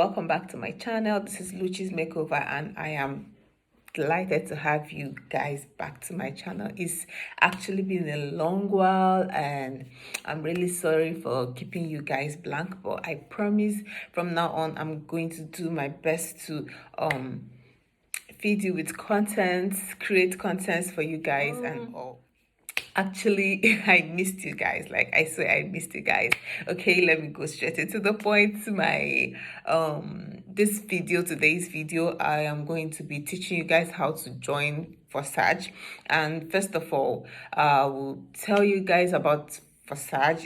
welcome back to my channel. This is Luchi's Makeover, and I am delighted to have you guys back to my channel. It's actually been a long while, and I'm really sorry for keeping you guys blank, but I promise from now on I'm going to do my best to feed you with content, create contents for you guys and all. Actually, I missed you guys. Like I swear, I missed you guys. Okay, let me go straight into the point. My today's video, I am going to be teaching you guys how to join Forsage. And first of all, I will tell you guys about Forsage.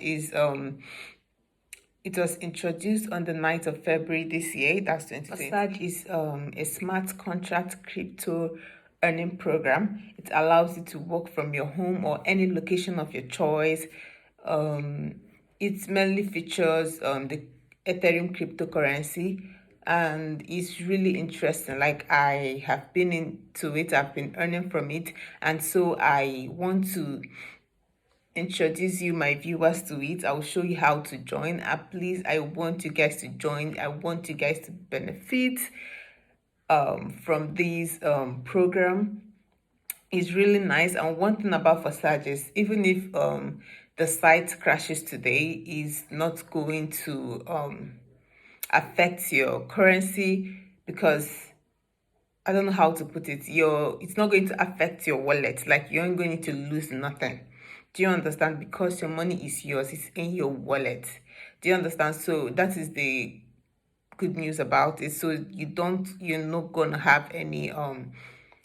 It was introduced on the 9th of February this year. That's 2020. Forsage is a smart contract crypto earning program. It allows you to work from your home or any location of your choice. It mainly features the Ethereum cryptocurrency, and it's really interesting. Like, I have been into it, I've been earning from it, and so I want to introduce you, my viewers, to it. I'll show you how to join. Please, I want you guys to join. I want you guys to benefit from this program. It's really nice. And one thing about Forsage is, even if the site crashes today, is not going to affect your currency, because I don't know how to put it. It's not going to affect your wallet. Like, you're not going to lose nothing. Do you understand? Because your money is yours. It's in your wallet. Do you understand? So that is the good news about it. So you're not gonna have any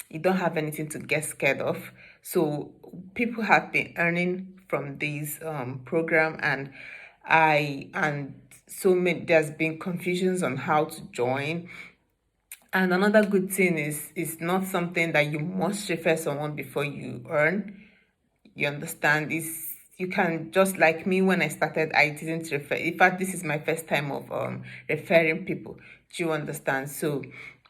you don't have anything to get scared of. So people have been earning from this program, and there's been confusions on how to join. And another good thing is, it's not something that you must refer someone before you earn. You understand? You can, just like me, when I started, I didn't refer. In fact, this is my first time of referring people. Do you understand? So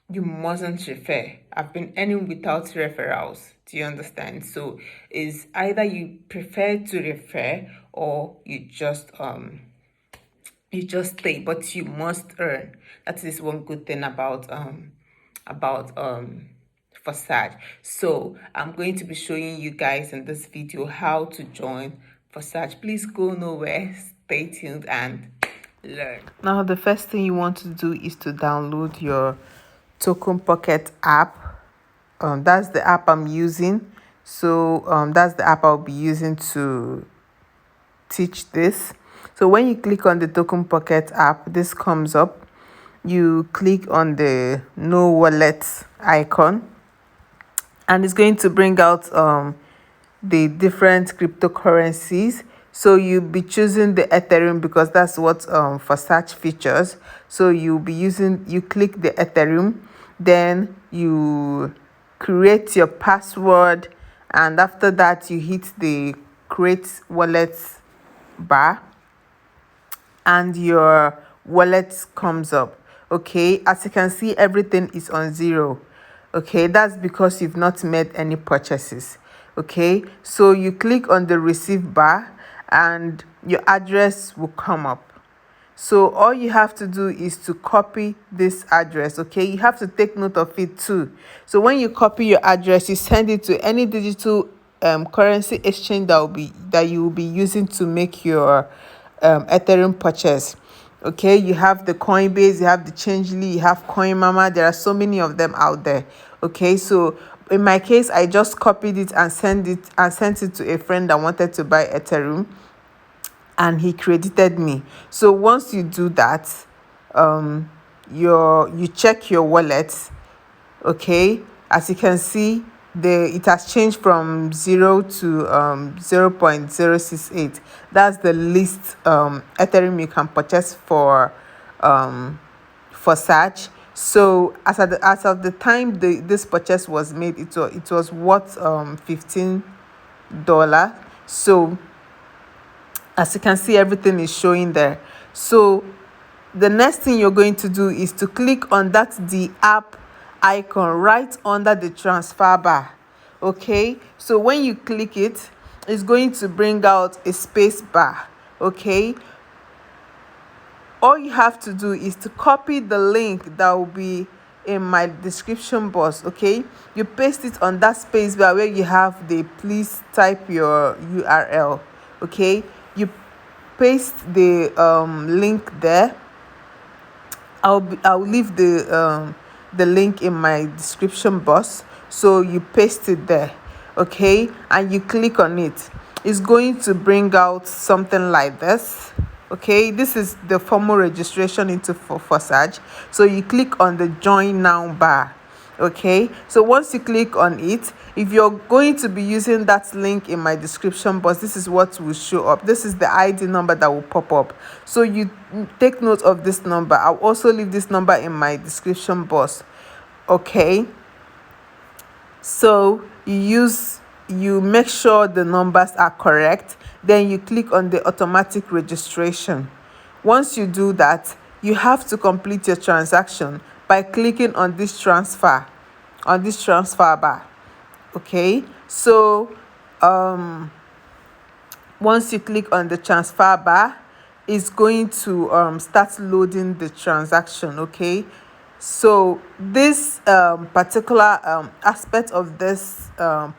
you mustn't refer. I've been earning without referrals. Do you understand? So it's either you prefer to refer, or you just stay, but you must earn. That is one good thing about Forsage. So I'm going to be showing you guys in this video how to join Forsage. Please go nowhere, stay tuned and learn. Now, the first thing you want to do is to download your Token Pocket app. That's the app I'm using. So that's the app I'll be using to teach this. So when you click on the Token Pocket app, this comes up. You click on the no wallet icon, and it's going to bring out the different cryptocurrencies. So you'll be choosing the Ethereum, because that's what Forsage features. So you click the Ethereum, then you create your password, and after that you hit the create wallet bar, and your wallet comes up. Okay, as you can see, everything is on 0. Okay, that's because you've not made any purchases. Okay, so you click on the receive bar, and your address will come up. So all you have to do is to copy this address. Okay, you have to take note of it too. So when you copy your address, you send it to any digital currency exchange that you will be using to make your Ethereum purchase. Okay, you have the Coinbase, you have the Changely, you have CoinMama. There are so many of them out there. Okay, so in my case, I just copied it and sent it to a friend that wanted to buy Ethereum, and he credited me. So once you do that, you check your wallet. Okay, as you can see, it has changed from 0 to 0.068. That's the least Ethereum you can purchase for Forsage. So as of the time this purchase was made, it was worth $15. So as you can see, everything is showing there. So the next thing you're going to do is to click on the app icon right under the transfer bar. Okay, so when you click it, it's going to bring out a space bar. Okay, all you have to do is to copy the link that will be in my description box. Okay, you paste it on that space bar where you have the please type your URL. Okay, you paste the link there. I'll leave the link in my description box, so you paste it there. Okay, and you click on it. It's going to bring out something like this. Okay, this is the formal registration into Forsage. So you click on the join now bar. Okay, so once you click on it, if you're going to be using that link in my description box, this is what will show up. This is the ID number that will pop up, so you take note of this number. I'll also leave this number in my description box. Okay, so you make sure the numbers are correct, then you click on the automatic registration. Once you do that, you have to complete your transaction by clicking on this transfer bar. Okay, so once you click on the transfer bar, it's going to start loading the transaction. Okay, so this particular aspect of this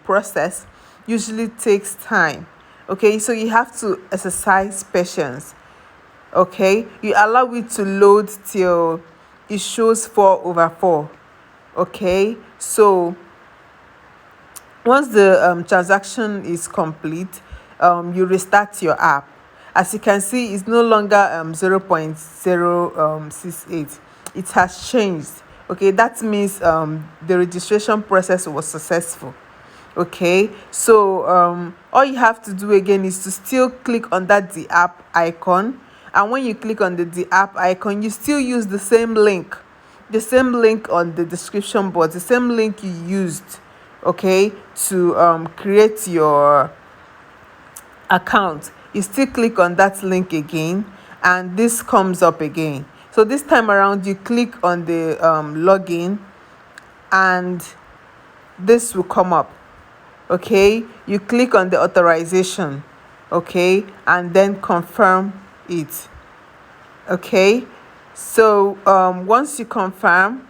process usually takes time. Okay, so you have to exercise patience. Okay, you allow it to load till it shows 4/4. Okay, so once the transaction is complete, you restart your app. As you can see, it's no longer 0.068. It has changed. Okay, that means the registration process was successful. Okay, so all you have to do again is to still click on the app icon, and when you click on the app icon, you still use the same link on the description box, the same link you used, okay, to create your account. You still click on that link again, and this comes up again. So this time around, you click on the login, and this will come up. Okay, you click on the authorization, okay, and then confirm it. Okay, so once you confirm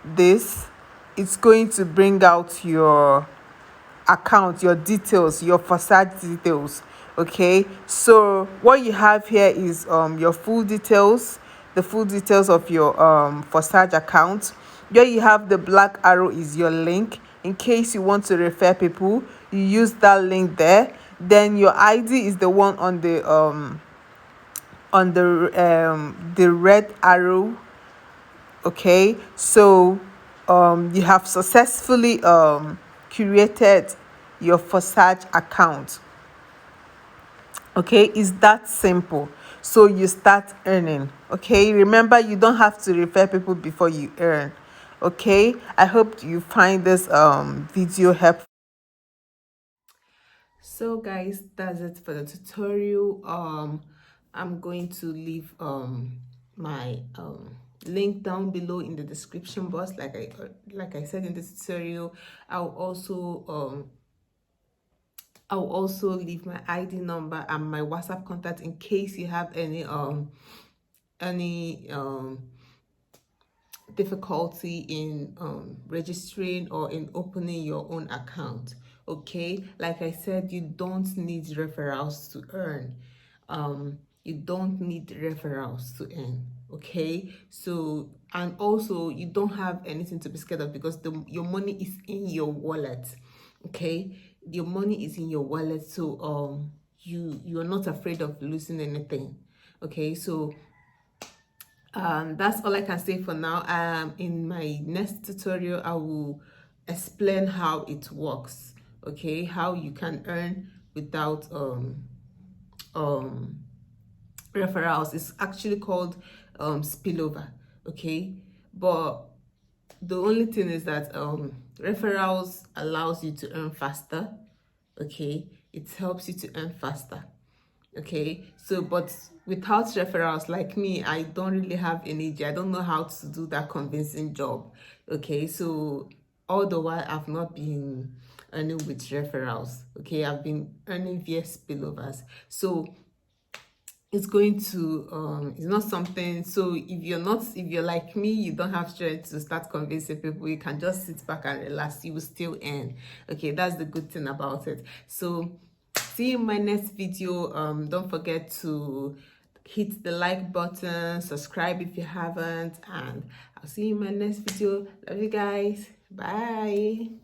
this, it's going to bring out your account, your details, your Forsage details. Okay, so what you have here is your full details, the full details of your Forsage account. Where you have the black arrow is your link. In case you want to refer people, you use that link there. Then your ID is the one on the red arrow. Okay, so you have successfully created your Forsage account. Okay, it's that simple. So you start earning. Okay, remember, you don't have to refer people before you earn. Okay, I hope you find this video helpful. So guys, that's it for the tutorial. I'm going to leave my link down below in the description box. Like I said in this tutorial, I'll also leave my ID number and my WhatsApp contact in case you have any difficulty in registering or in opening your own account. Okay, like I said, you don't need referrals to earn. You don't need referrals to earn. Okay, so, and also you don't have anything to be scared of, because your money is in your wallet. Okay, your money is in your wallet, so you're not afraid of losing anything. Okay, so that's all I can say for now. In my next tutorial, I will explain how it works. Okay, how you can earn without um referrals. It's actually called spillover. Okay, but the only thing is that referrals allows you to earn faster. Okay, it helps you to earn faster. Okay, so but without referrals, like me, I don't really have energy. I don't know how to do that convincing job. Okay, so all the while I've not been earning with referrals. Okay, I've been earning via spillovers. So it's going to it's not something. So if you're like me, you don't have strength to start convincing people, you can just sit back and relax, you will still earn. Okay, that's the good thing about it. So see you in my next video. Don't forget to hit the like button, subscribe if you haven't, and I'll see you in my next video. Love you guys. Bye.